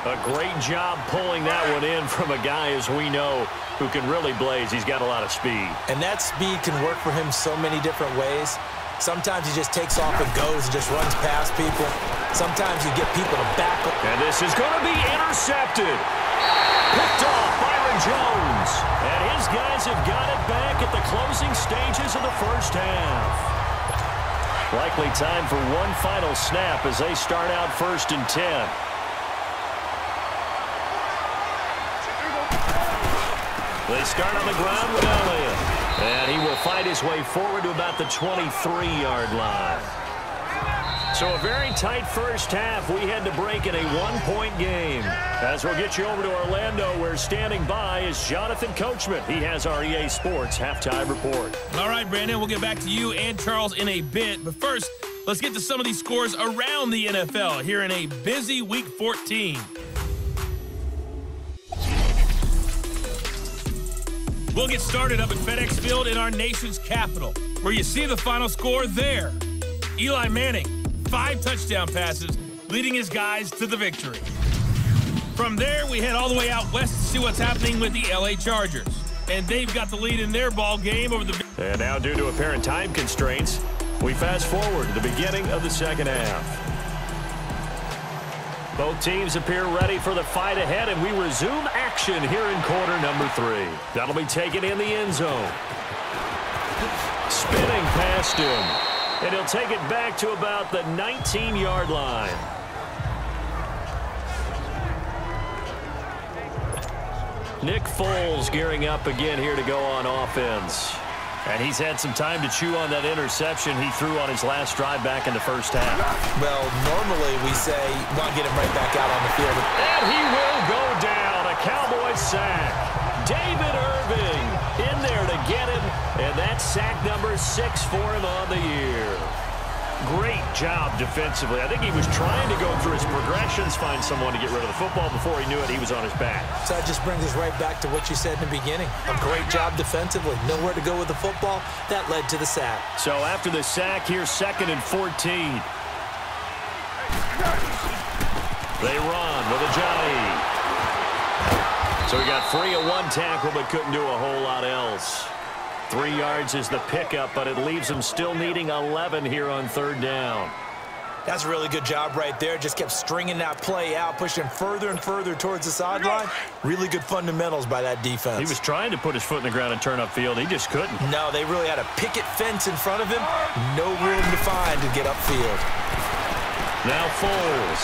A great job pulling that one in from a guy, as we know, who can really blaze. He's got a lot of speed. And that speed can work for him so many different ways. Sometimes he just takes off and goes and just runs past people. Sometimes you get people to back up. And this is going to be intercepted. Picked off Byron Jones. And his guys have got it back at the closing stages of the 1st half. Likely time for one final snap as they start out 1st and 10. They start on the ground with Elliott. And he will fight his way forward to about the 23-yard line. So a very tight 1st half. We had to break in a 1-point game. As we'll get you over to Orlando, where standing by is Jonathan Coachman. He has our EA Sports halftime report. All right, Brandon, we'll get back to you and Charles in a bit. But first, let's get to some of these scores around the NFL here in a busy Week 14. We'll get started up at FedEx Field in our nation's capital, where you see the final score there. Eli Manning, 5 touchdown passes, leading his guys to the victory. From there, we head all the way out west to see what's happening with the LA Chargers. And they've got the lead in their ball game over the... And now, due to apparent time constraints, we fast forward to the beginning of the 2nd half. Both teams appear ready for the fight ahead, and we resume action here in quarter number 3. That'll be taken in the end zone. Spinning past him. And he'll take it back to about the 19-yard line. Nick Foles gearing up again here to go on offense. And he's had some time to chew on that interception he threw on his last drive back in the first half. Well, normally we say, want to get him right back out on the field. And he will go down. A Cowboys sack. David Irving in there to get him. And that's sack number 6 for him on the year. Great job defensively. I think he was trying to go through his progressions, find someone to get rid of the football. Before he knew it, he was on his back. So that just brings us right back to what you said in the beginning. A great job defensively. Nowhere to go with the football. That led to the sack. So after the sack, here's 2nd and 14. They run with Ajayi. So he got free of 1 tackle, but couldn't do a whole lot else. 3 yards is the pickup, but it leaves him still needing 11 here on 3rd down. That's a really good job right there. Just kept stringing that play out, pushing him further and further towards the sideline. Really good fundamentals by that defense. He was trying to put his foot in the ground and turn upfield. He just couldn't. No, they really had a picket fence in front of him. No room to find to get upfield. Now Foles.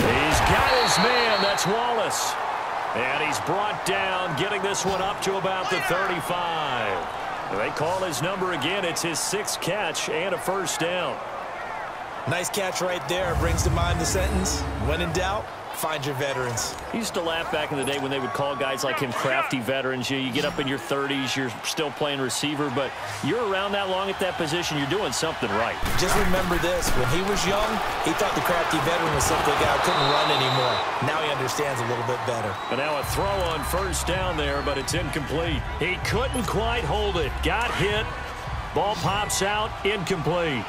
He's got his man. That's Wallace. And he's brought down, getting this one up to about the 35. They call his number again. It's his 6th catch and a 1st down. Nice catch right there. Brings to mind the sentence, when in doubt, find your veterans. He used to laugh back in the day when they would call guys like him crafty veterans. You get up in your 30s, you're still playing receiver, but you're around that long at that position, you're doing something right. Just remember this. When he was young, he thought the crafty veteran was simply a guy who couldn't run anymore. Now he understands a little bit better. And now a throw on 1st down there, but it's incomplete. He couldn't quite hold it. Got hit. Ball pops out. Incomplete.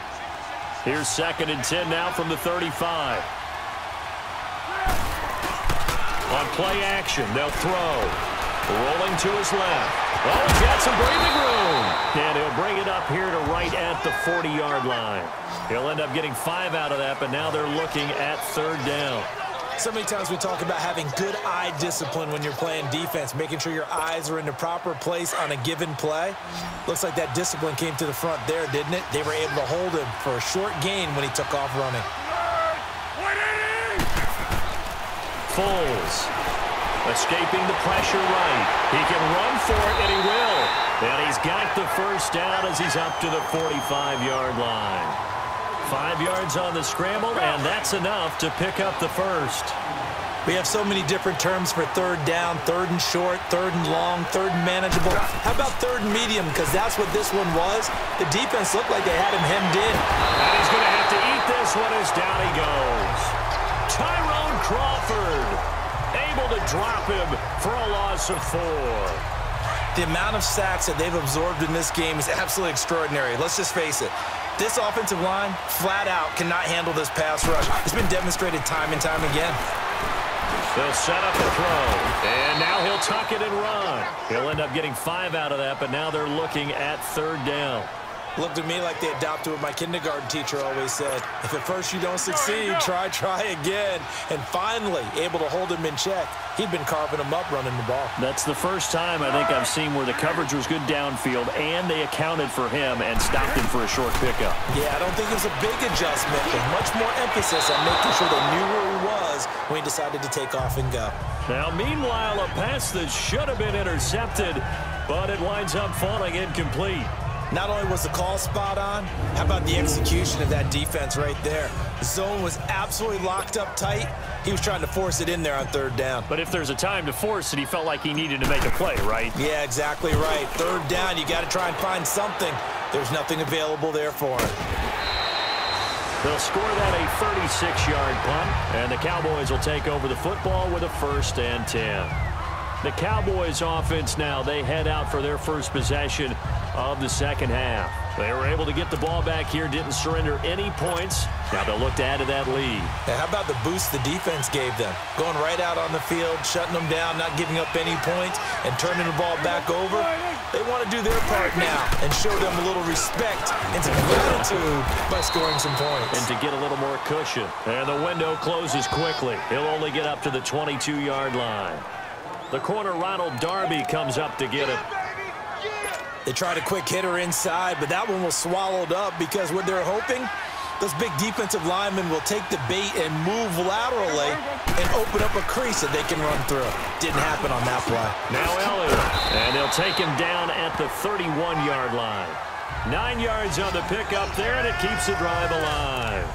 Here's 2nd and 10 now from the 35. On play action, they'll throw. Rolling to his left. Oh, he's got some breathing room. And he'll bring it up here to right at the 40-yard line. He'll end up getting 5 out of that, but now they're looking at 3rd down. So many times we talk about having good eye discipline when you're playing defense, making sure your eyes are in the proper place on a given play. Looks like that discipline came to the front there, didn't it? They were able to hold him for a short gain when he took off running. Foles escaping the pressure right. He can run for it, and he will. And he's got the 1st down as he's up to the 45-yard line. 5 yards on the scramble, and that's enough to pick up the 1st. We have so many different terms for 3rd down, 3rd and short, 3rd and long, 3rd and manageable. How about 3rd and medium? Because that's what this one was. The defense looked like they had him hemmed in. And he's going to have to eat this one as down he goes. Tyrone Crawford able to drop him for a loss of 4. The amount of sacks that they've absorbed in this game is absolutely extraordinary. Let's just face it. This offensive line, flat out, cannot handle this pass rush. It's been demonstrated time and time again. They'll set up a throw, and now he'll tuck it and run. He'll end up getting 5 out of that, but now they're looking at 3rd down. Looked to me like they adopted what my kindergarten teacher always said. If at first you don't succeed, try again. And finally, able to hold him in check. He'd been carving him up running the ball. That's the first time I think I've seen where the coverage was good downfield, and they accounted for him and stopped him for a short pickup. Yeah, I don't think it was a big adjustment, but much more emphasis on making sure they knew where he was when he decided to take off and go. Now, meanwhile, a pass that should have been intercepted, but it winds up falling incomplete. Not only was the call spot on, how about the execution of that defense right there? The zone was absolutely locked up tight. He was trying to force it in there on 3rd down. But if there's a time to force it, he felt like he needed to make a play, right? Yeah, exactly right. 3rd down, you got to try and find something. There's nothing available there for him. They'll score that a 36-yard punt, and the Cowboys will take over the football with a 1st and 10. The Cowboys offense now, they head out for their first possession of the 2nd half. They were able to get the ball back here, didn't surrender any points. Now they'll look to add to that lead. And how about the boost the defense gave them? Going right out on the field, shutting them down, not giving up any points, and turning the ball back over. They want to do their part now and show them a little respect and some gratitude by scoring some points. And to get a little more cushion. And the window closes quickly. He'll only get up to the 22-yard line. The corner, Ronald Darby, comes up to get it. They tried a quick hitter inside, but that one was swallowed up because what they're hoping, Those big defensive linemen will take the bait and move laterally and open up a crease that they can run through. Didn't happen on that play. Now Elliott, and they'll take him down at the 31-yard line. 9 yards on the pickup there, and it keeps the drive alive.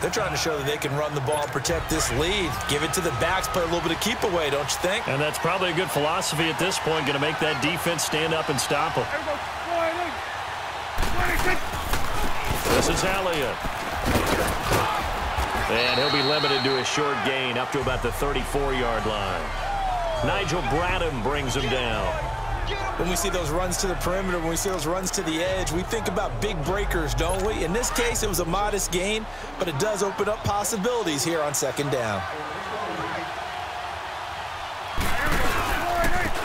They're trying to show that they can run the ball and protect this lead. Give it to the backs, play a little bit of keep away, don't you think? And that's probably a good philosophy at this point, going to make that defense stand up and stop them. This is Elliott. And he'll be limited to a short gain up to about the 34-yard line. Nigel Bradham brings him down. When we see those runs to the perimeter, when we see those runs to the edge, we think about big breakers, don't we? In this case, it was a modest gain, but it does open up possibilities here on second down.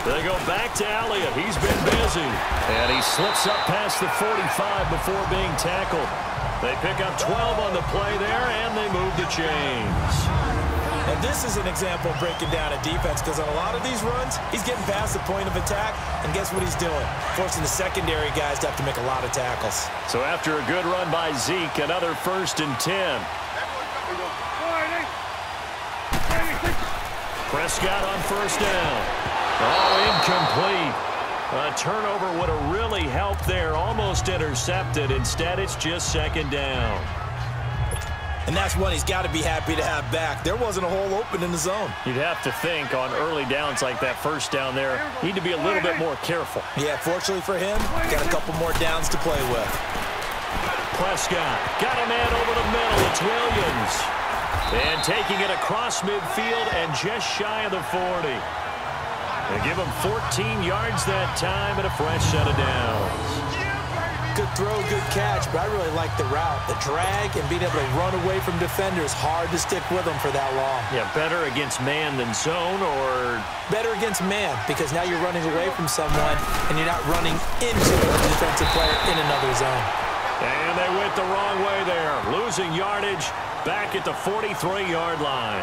They go back to Elliott. He's been busy. And he slips up past the 45 before being tackled. They pick up 12 on the play there, and they move the chains. And this is an example of breaking down a defense, because on a lot of these runs, he's getting past the point of attack, and guess what he's doing? Forcing the secondary guys to have to make a lot of tackles. So after a good run by Zeke, another 1st and 10. Prescott on 1st down. Oh, incomplete. A turnover would have really helped there. Almost intercepted. Instead, it's just 2nd down. And that's one he's got to be happy to have back. There wasn't a hole open in the zone. You'd have to think on early downs like that 1st down there, need to be a little bit more careful. Yeah, fortunately for him, got a couple more downs to play with. Prescott got a man over the middle. It's Williams. And taking it across midfield and just shy of the 40. They give him 14 yards that time and a fresh set of downs. Good throw, good catch, but I really like the route. The drag and being able to run away from defenders, hard to stick with them for that long. Yeah, better against man than zone, or? Better against man, because now you're running away from someone and you're not running into a defensive player in another zone. And they went the wrong way there, losing yardage back at the 43-yard line.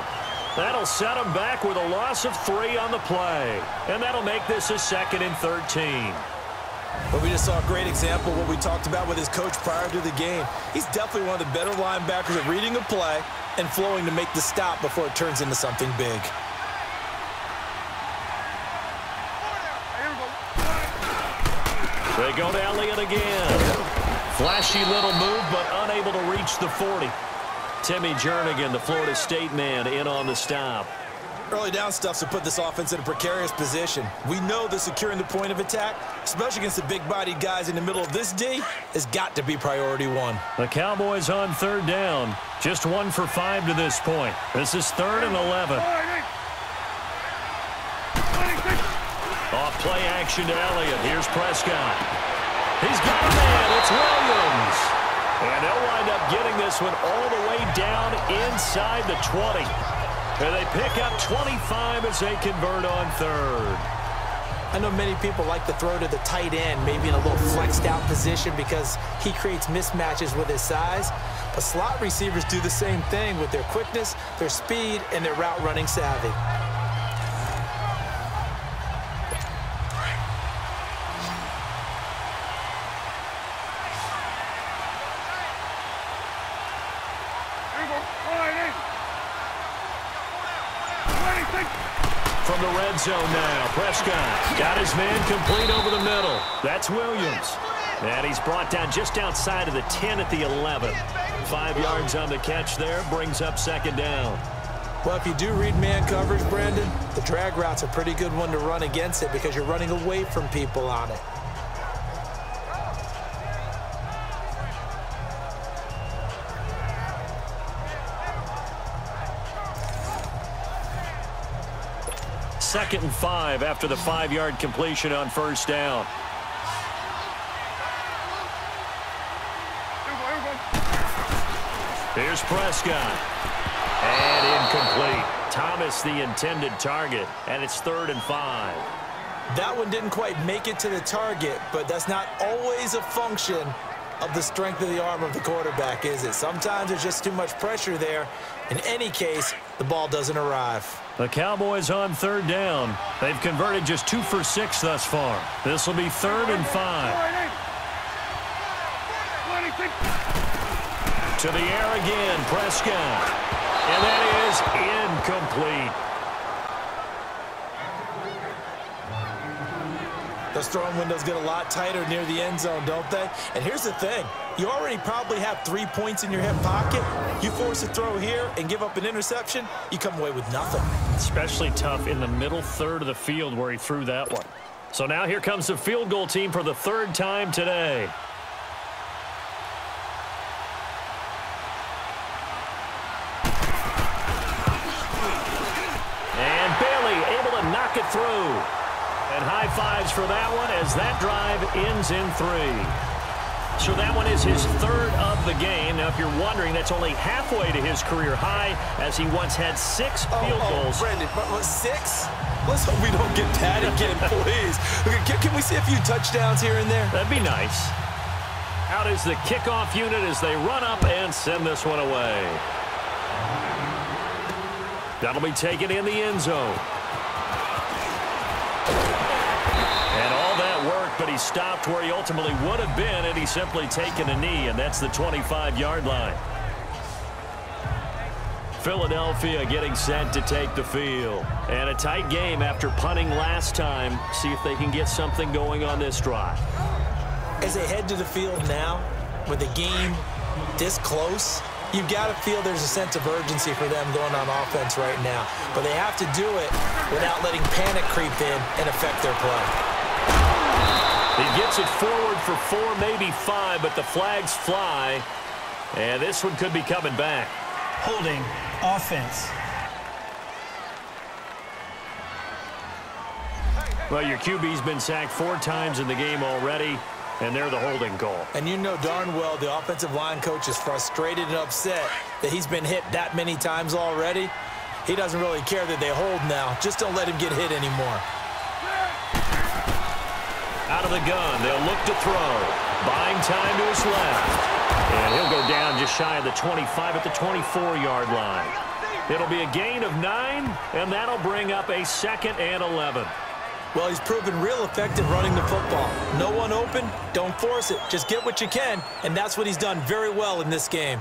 That'll set them back with a loss of 3 on the play. And that'll make this a 2nd and 13. But we just saw a great example of what we talked about with his coach prior to the game. He's definitely one of the better linebackers at reading a play and flowing to make the stop before it turns into something big. They go to Elliott again. Flashy little move, but unable to reach the 40. Timmy Jernigan, the Florida State man, in on the stop. Early down stuff's to put this offense in a precarious position. We know that securing the point of attack, especially against the big-bodied guys in the middle of this D, has got to be priority 1. The Cowboys on 3rd down. Just 1 for 5 to this point. This is 3rd and 11. Off play action to Elliott. Here's Prescott. He's got a man. It's Williams. And they'll wind up getting this one all the way down inside the 20. And they pick up 25 as they convert on 3rd. I know many people like to throw to the tight end, maybe in a little flexed out position because he creates mismatches with his size. But slot receivers do the same thing with their quickness, their speed, and their route running savvy. From the red zone now, Prescott got his man complete over the middle. That's Williams. And he's brought down just outside of the 10 at the 11. 5 yards on the catch there, brings up 2nd down. Well, if you do read man coverage, Brandon, the drag route's a pretty good one to run against it because you're running away from people on it. Second and 5 after the 5-yard completion on 1st down. Here's Prescott. And incomplete. Thomas the intended target, and it's 3rd and 5. That one didn't quite make it to the target, but that's not always a function of the strength of the arm of the quarterback, is it? Sometimes there's just too much pressure there. In any case, the ball doesn't arrive. The Cowboys on 3rd down. They've converted just 2 for 6 thus far. This will be 3rd and 5. To the air again, Prescott. And that is incomplete. Those throwing windows get a lot tighter near the end zone, don't they? And here's the thing. You already probably have 3 points in your hip pocket. You force a throw here and give up an interception, you come away with nothing. Especially tough in the middle third of the field where he threw that one. So now here comes the field goal team for the 3rd time today. And Bailey able to knock it through. And high fives for that one as that drive ends in 3. So that one is his 3rd of the game. Now, if you're wondering, that's only halfway to his career high as he once had 6 field goals. Brandon, but 6? Let's hope we don't get that again, please. Can we see a few touchdowns here and there? That'd be nice. Out is the kickoff unit as they run up and send this one away. That'll be taken in the end zone. And all that work, but he stopped where he ultimately would have been, and he's simply taken a knee, and that's the 25-yard line. Philadelphia getting set to take the field. And a tight game after punting last time. See if they can get something going on this drive. As they head to the field now, with the game this close, you've got to feel there's a sense of urgency for them going on offense right now. But they have to do it without letting panic creep in and affect their play. He gets it forward for 4, maybe 5, but the flags fly. And this one could be coming back. Holding offense. Well, your QB's been sacked 4 times in the game already, and they're the holding call. And you know darn well the offensive line coach is frustrated and upset that he's been hit that many times already. He doesn't really care that they hold now. Just don't let him get hit anymore. Out of the gun, they'll look to throw. Buying time to his left. And he'll go down just shy of the 25 at the 24-yard line. It'll be a gain of 9, and that'll bring up a 2nd and 11. Well, he's proven real effective running the football. No one open, don't force it. Just get what you can, and that's what he's done very well in this game.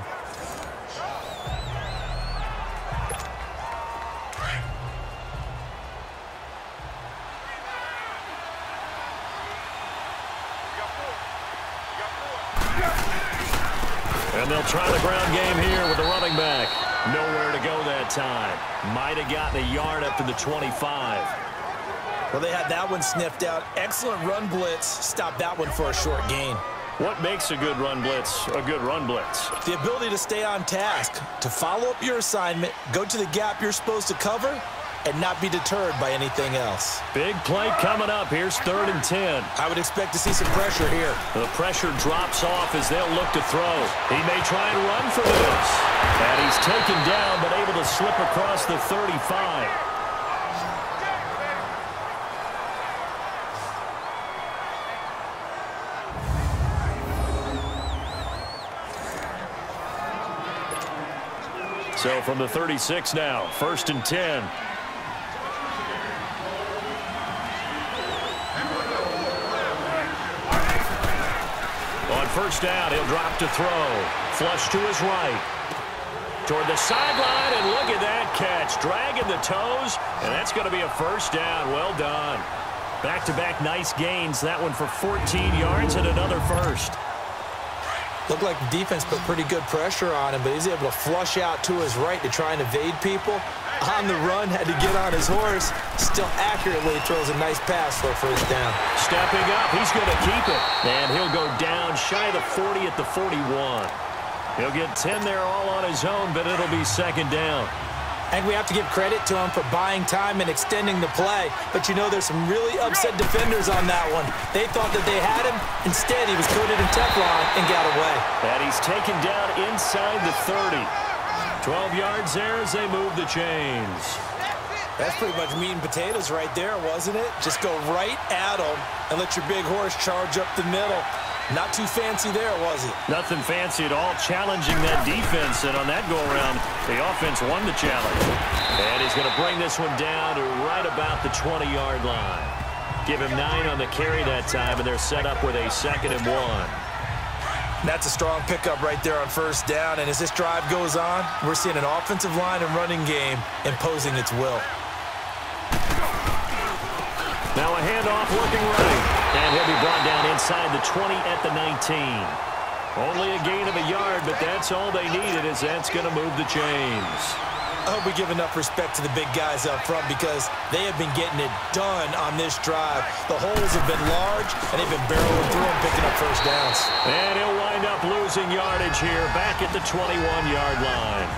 And they'll try the ground game here with the running back. Nowhere to go that time. Might have gotten a yard up to the 25. Well, they had that one sniffed out. Excellent run blitz. Stop that one for a short gain. What makes a good run blitz a good run blitz? The ability to stay on task, to follow up your assignment, go to the gap you're supposed to cover, and not be deterred by anything else. Big play coming up. Here's 3rd and 10. I would expect to see some pressure here. The pressure drops off as they'll look to throw. He may try and run for this. And he's taken down but able to slip across the 35. So from the 36 now, 1st and 10. On 1st down, he'll drop to throw. Flush to his right. Toward the sideline, and look at that catch. Dragging the toes, and that's going to be a 1st down. Well done. Back-to-back nice gains. That one for 14 yards and another 1st. Looked like the defense put pretty good pressure on him, but he's able to flush out to his right to try and evade people. On the run, had to get on his horse. Still accurately throws a nice pass for a 1st down. Stepping up, he's going to keep it. And he'll go down shy of the 40 at the 41. He'll get 10 there all on his own, but it'll be 2nd down. And we have to give credit to him for buying time and extending the play. But you know there's some really upset defenders on that one. They thought that they had him. Instead, he was coated in Teflon and got away. And he's taken down inside the 30. 12 yards there as they move the chains. That's pretty much meat and potatoes right there, wasn't it? Just go right at him and let your big horse charge up the middle. Not too fancy there, was it? Nothing fancy at all, challenging that defense. And on that go-around, the offense won the challenge. And he's going to bring this one down to right about the 20-yard line. Give him 9 on the carry that time, and they're set up with a 2nd and 1. That's a strong pickup right there on first down. And as this drive goes on, we're seeing an offensive line and running game imposing its will. Now a handoff looking right. And he'll be brought down inside the 20 at the 19. Only a gain of a yard, but that's all they needed, as that's going to move the chains. I hope we give enough respect to the big guys up front because they have been getting it done on this drive. The holes have been large, and they've been barreling through them, picking up first downs. And he'll wind up losing yardage here back at the 21-yard line.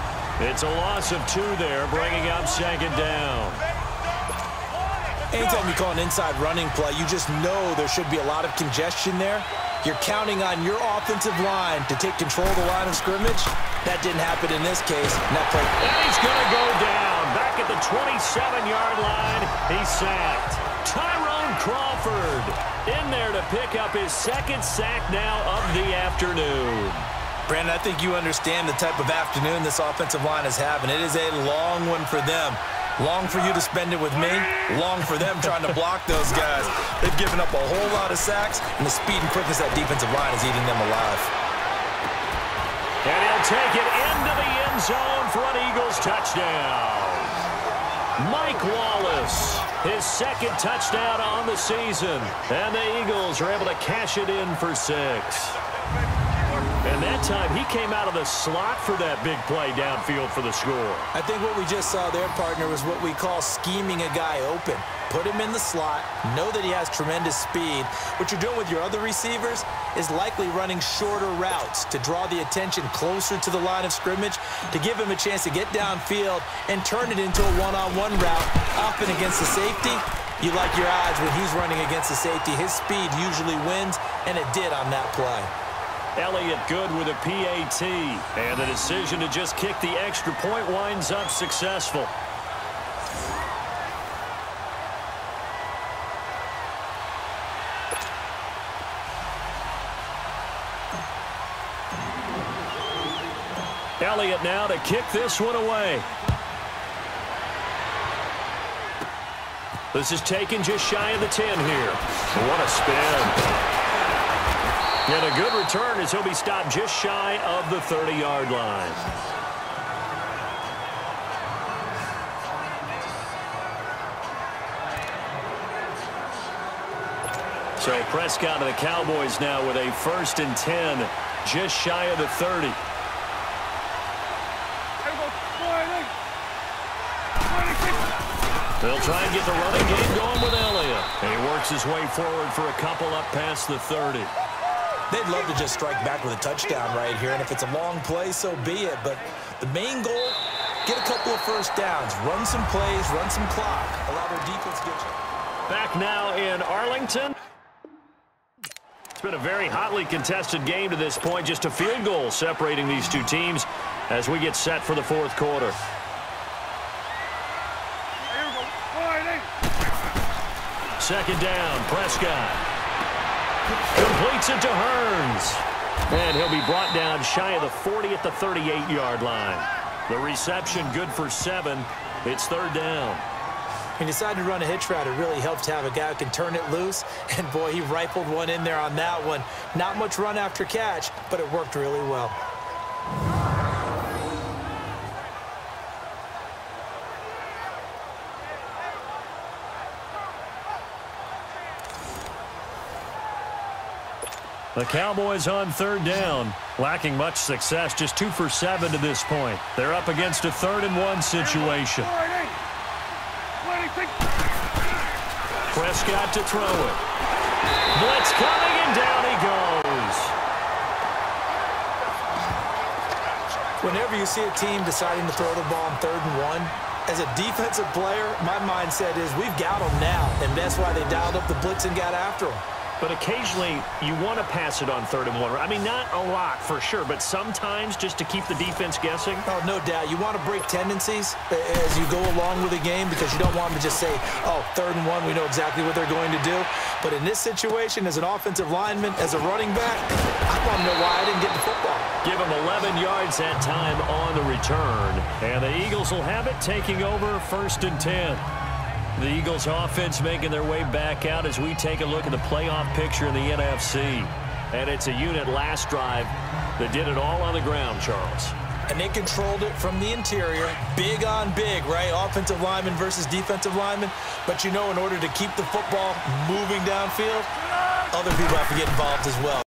It's a loss of 2 there, bringing up second down. Anytime you call an inside running play, you just know there should be a lot of congestion there. You're counting on your offensive line to take control of the line of scrimmage. That didn't happen in this case. And that play. And he's going to go down. Back at the 27-yard line, he's sacked. Tyrone Crawford in there to pick up his second sack now of the afternoon. Brandon, I think you understand the type of afternoon this offensive line is having. It is a long one for them. Long for you to spend it with me. Long for them trying to block those guys. They've given up a whole lot of sacks, and the speed and quickness of that defensive line is eating them alive. And he'll take it into the end zone for an Eagles touchdown. Mike Wallace, his second touchdown on the season. And the Eagles are able to cash it in for 6. And that time, he came out of the slot for that big play downfield for the score. I think what we just saw there, partner, was what we call scheming a guy open. Put him in the slot, know that he has tremendous speed. What you're doing with your other receivers is likely running shorter routes to draw the attention closer to the line of scrimmage, to give him a chance to get downfield and turn it into a one-on-one route, often against the safety. You like your odds when he's running against the safety. His speed usually wins, and it did on that play. Elliott good with a PAT, and the decision to just kick the extra point winds up successful. Elliott now to kick this one away. This is taken just shy of the 10 here. What a spin. And a good return as he'll be stopped just shy of the 30-yard line. So Prescott of the Cowboys now with a 1st and 10, just shy of the 30. They'll try and get the running game going with Elliott. And he works his way forward for a couple up past the 30. They'd love to just strike back with a touchdown right here, and if it's a long play, so be it. But the main goal, get a couple of first downs, run some plays, run some clock, allow their defense to get you. Back now in Arlington. It's been a very hotly contested game to this point. Just a field goal separating these two teams as we get set for the 4th quarter. Second down, Prescott. Completes it to Hearns. And he'll be brought down shy of the 40 at the 38-yard line. The reception good for 7. It's 3rd down. He decided to run a hitch route. It really helps to have a guy who can turn it loose. And, boy, he rifled one in there on that one. Not much run after catch, but it worked really well. The Cowboys on 3rd down, lacking much success, just 2 for 7 to this point. They're up against a 3rd and 1 situation. Prescott to throw it. Blitz coming, and down he goes. Whenever you see a team deciding to throw the ball on 3rd and 1, as a defensive player, my mindset is we've got them now, and that's why they dialed up the blitz and got after them. But occasionally, you want to pass it on 3rd and 1. I mean, not a lot for sure, but sometimes just to keep the defense guessing. Oh, no doubt. You want to break tendencies as you go along with the game because you don't want them to just say, oh, 3rd and 1, we know exactly what they're going to do. But in this situation, as an offensive lineman, as a running back, I want to know why I didn't get the football. Give him 11 yards that time on the return. And the Eagles will have it, taking over 1st and 10. The Eagles offense making their way back out as we take a look at the playoff picture in the NFC. And it's a unit last drive that did it all on the ground, Charles. And they controlled it from the interior. Big on big, right? Offensive lineman versus defensive lineman. But you know, in order to keep the football moving downfield, other people have to get involved as well.